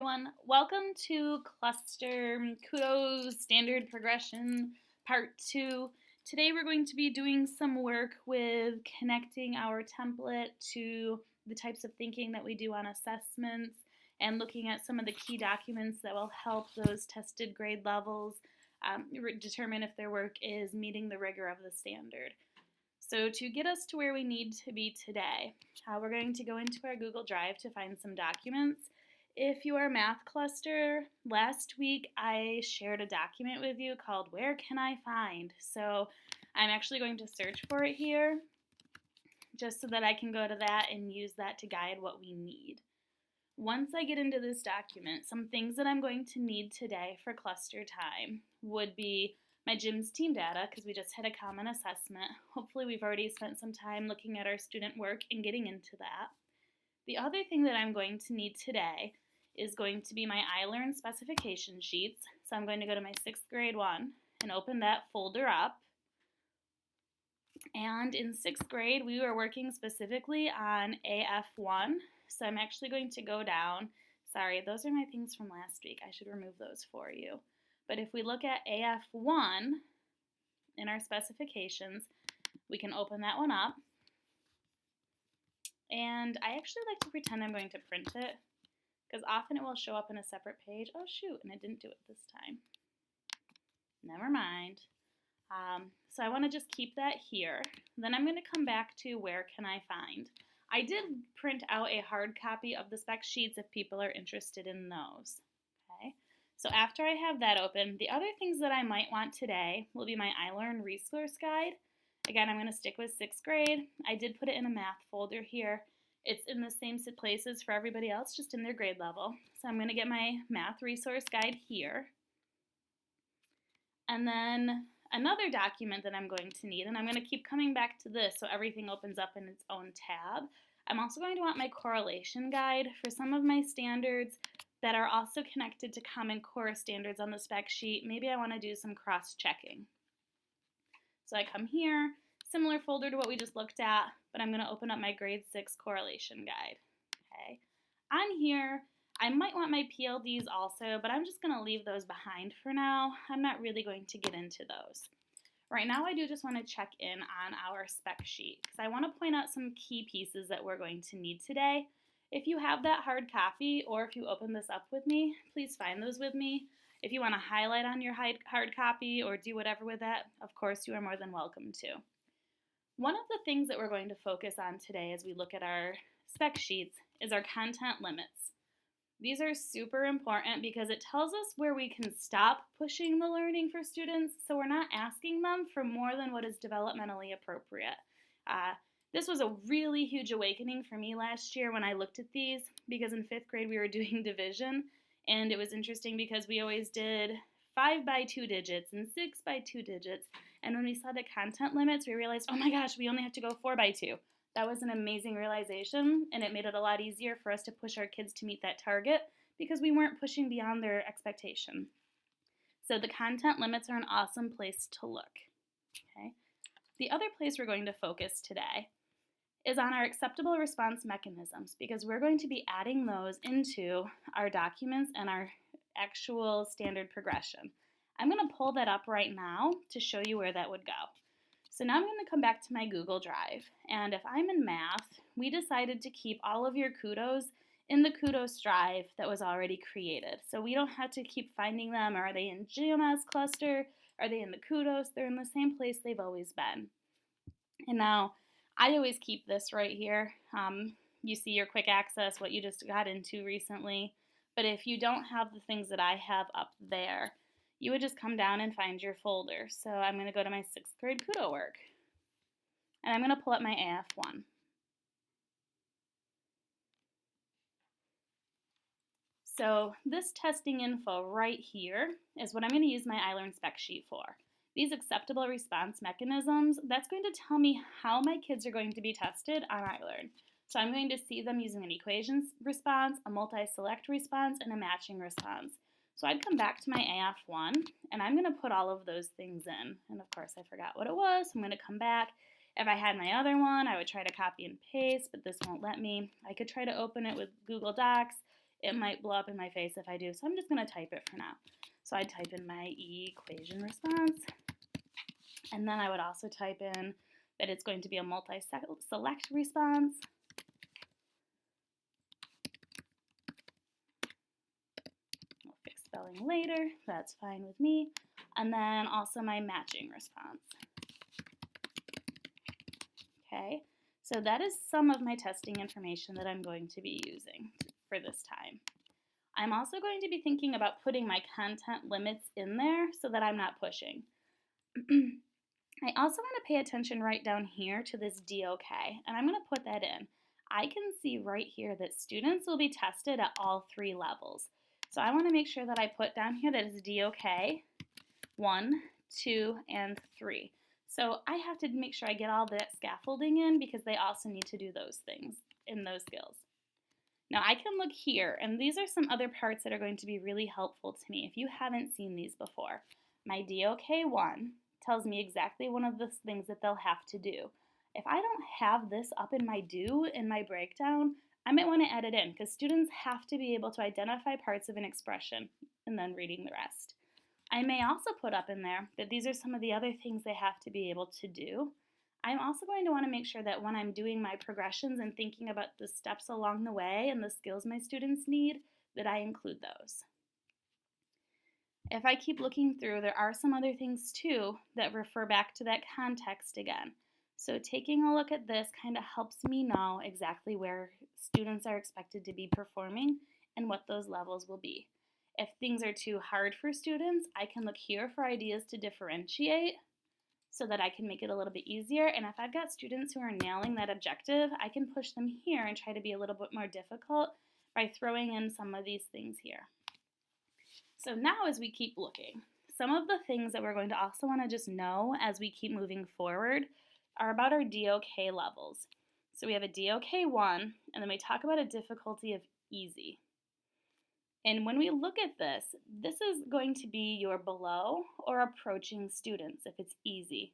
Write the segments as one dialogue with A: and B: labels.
A: Everyone. Welcome to Cluster Kudos Standard Progression Part 2. Today we're going to be doing some work with connecting our template to the types of thinking that we do on assessments and looking at some of the key documents that will help those tested grade levels determine if their work is meeting the rigor of the standard. So to get us to where we need to be today, we're going to go into our Google Drive to find some documents. If you are a math cluster, last week I shared a document with you called Where Can I Find? So I'm actually going to search for it here just so that I can go to that and use that to guide what we need. Once I get into this document, some things that I'm going to need today for cluster time would be my GYMS team data, because we just had a common assessment. Hopefully we've already spent some time looking at our student work and getting into that. The other thing that I'm going to need today is going to be my ILEARN specification sheets. So I'm going to go to my 6th grade one and open that folder up. And in 6th grade, we were working specifically on AF1. So I'm actually going to go down. Sorry, those are my things from last week. I should remove those for you. But if we look at AF1 in our specifications, we can open that one up. And I actually like to pretend I'm going to print it, because often it will show up in a separate page. Oh shoot, and it didn't do it this time. Never mind. So I want to just keep that here. Then I'm going to come back to Where Can I Find? I did print out a hard copy of the spec sheets if people are interested in those. Okay. So after I have that open, the other things that I might want today will be my ILEARN resource guide. Again, I'm going to stick with 6th grade. I did put it in a math folder here. It's in the same places for everybody else, just in their grade level. So I'm going to get my math resource guide here. And then another document that I'm going to need, and I'm going to keep coming back to this so everything opens up in its own tab. I'm also going to want my correlation guide for some of my standards that are also connected to Common Core standards on the spec sheet. Maybe I want to do some cross-checking. So I come here, similar folder to what we just looked at, but I'm going to open up my grade 6 correlation guide. Okay. On here, I might want my PLDs also, but I'm just going to leave those behind for now. I'm not really going to get into those. Right now, I do just want to check in on our spec sheet, because I want to point out some key pieces that we're going to need today. If you have that hard copy, or if you open this up with me, please find those with me. If you want to highlight on your hard copy or do whatever with that, of course, you are more than welcome to. One of the things that we're going to focus on today as we look at our spec sheets is our content limits. These are super important because it tells us where we can stop pushing the learning for students, so we're not asking them for more than what is developmentally appropriate. This was a really huge awakening for me last year when I looked at these, because in 5th grade we were doing division, and it was interesting because we always did 5 by 2 digits and 6 by 2 digits, and when we saw the content limits, we realized, oh my gosh, we only have to go 4 by 2. That was an amazing realization, and it made it a lot easier for us to push our kids to meet that target because we weren't pushing beyond their expectation. So the content limits are an awesome place to look. Okay. The other place we're going to focus today is on our acceptable response mechanisms, because we're going to be adding those into our documents and our actual standard progression. I'm going to pull that up right now to show you where that would go. So now I'm going to come back to my Google Drive, and if I'm in math, we decided to keep all of your kudos in the kudos drive that was already created. So we don't have to keep finding them. Are they in GMS cluster? Are they in the kudos? They're in the same place they've always been. And now I always keep this right here. You see your quick access, what you just got into recently. But if you don't have the things that I have up there, you would just come down and find your folder. So I'm going to go to my 6th grade Kudo work. And I'm going to pull up my AF1. So this testing info right here is what I'm going to use my ILEARN spec sheet for. These acceptable response mechanisms, that's going to tell me how my kids are going to be tested on ILEARN. So I'm going to see them using an equations response, a multi-select response, and a matching response. So I'd come back to my AF1, and I'm going to put all of those things in. And of course, I forgot what it was, so I'm going to come back. If I had my other one, I would try to copy and paste, but this won't let me. I could try to open it with Google Docs. It might blow up in my face if I do, so I'm just going to type it for now. So I'd type in my equation response, and then I would also type in that it's going to be a multi-select response. I'll fix spelling later, that's fine with me. And then also my matching response. Okay, so that is some of my testing information that I'm going to be using for this time. I'm also going to be thinking about putting my content limits in there so that I'm not pushing. I also want to pay attention right down here to this DOK, and I'm going to put that in. I can see right here that students will be tested at all 3 levels. So I want to make sure that I put down here that it's DOK 1, 2, and 3. So I have to make sure I get all that scaffolding in because they also need to do those things in those skills. Now I can look here, and these are some other parts that are going to be really helpful to me if you haven't seen these before. My DOK1 tells me exactly one of the things that they'll have to do. If I don't have this up in my do, in my breakdown, I might want to add it in because students have to be able to identify parts of an expression and then reading the rest. I may also put up in there that these are some of the other things they have to be able to do. I'm also going to want to make sure that when I'm doing my progressions and thinking about the steps along the way and the skills my students need, that I include those. If I keep looking through, there are some other things too that refer back to that context again. So taking a look at this kind of helps me know exactly where students are expected to be performing and what those levels will be. If things are too hard for students, I can look here for ideas to differentiate so that I can make it a little bit easier. And if I've got students who are nailing that objective, I can push them here and try to be a little bit more difficult by throwing in some of these things here. So now as we keep looking, some of the things that we're going to also want to just know as we keep moving forward are about our DOK levels. So we have a DOK1, and then we talk about a difficulty of easy. And when we look at this, this is going to be your below or approaching students if it's easy.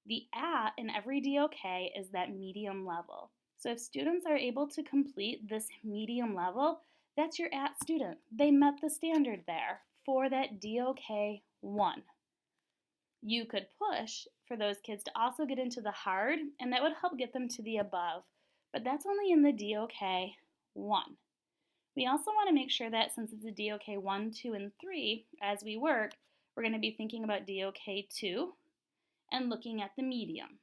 A: The at in every DOK is that medium level. So if students are able to complete this medium level, that's your at student. They met the standard there for that DOK 1. You could push for those kids to also get into the hard, and that would help get them to the above, but that's only in the DOK 1. We also want to make sure that since it's a DOK 1, 2, and 3, as we work, we're going to be thinking about DOK 2 and looking at the medium.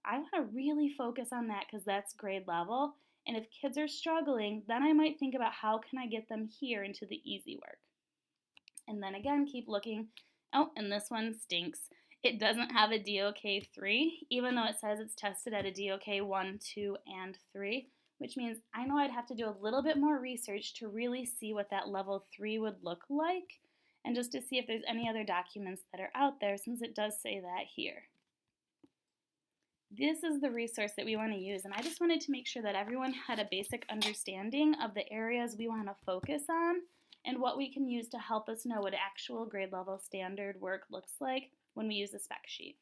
A: I want to really focus on that because that's grade level, and if kids are struggling, then I might think about how can I get them here into the easy work. And then again, keep looking. Oh, and this one stinks. It doesn't have a DOK 3, even though it says it's tested at a DOK 1, 2, and 3. Which means I know I'd have to do a little bit more research to really see what that level 3 would look like and just to see if there's any other documents that are out there since it does say that here. This is the resource that we want to use, and I just wanted to make sure that everyone had a basic understanding of the areas we want to focus on and what we can use to help us know what actual grade level standard work looks like when we use a spec sheet.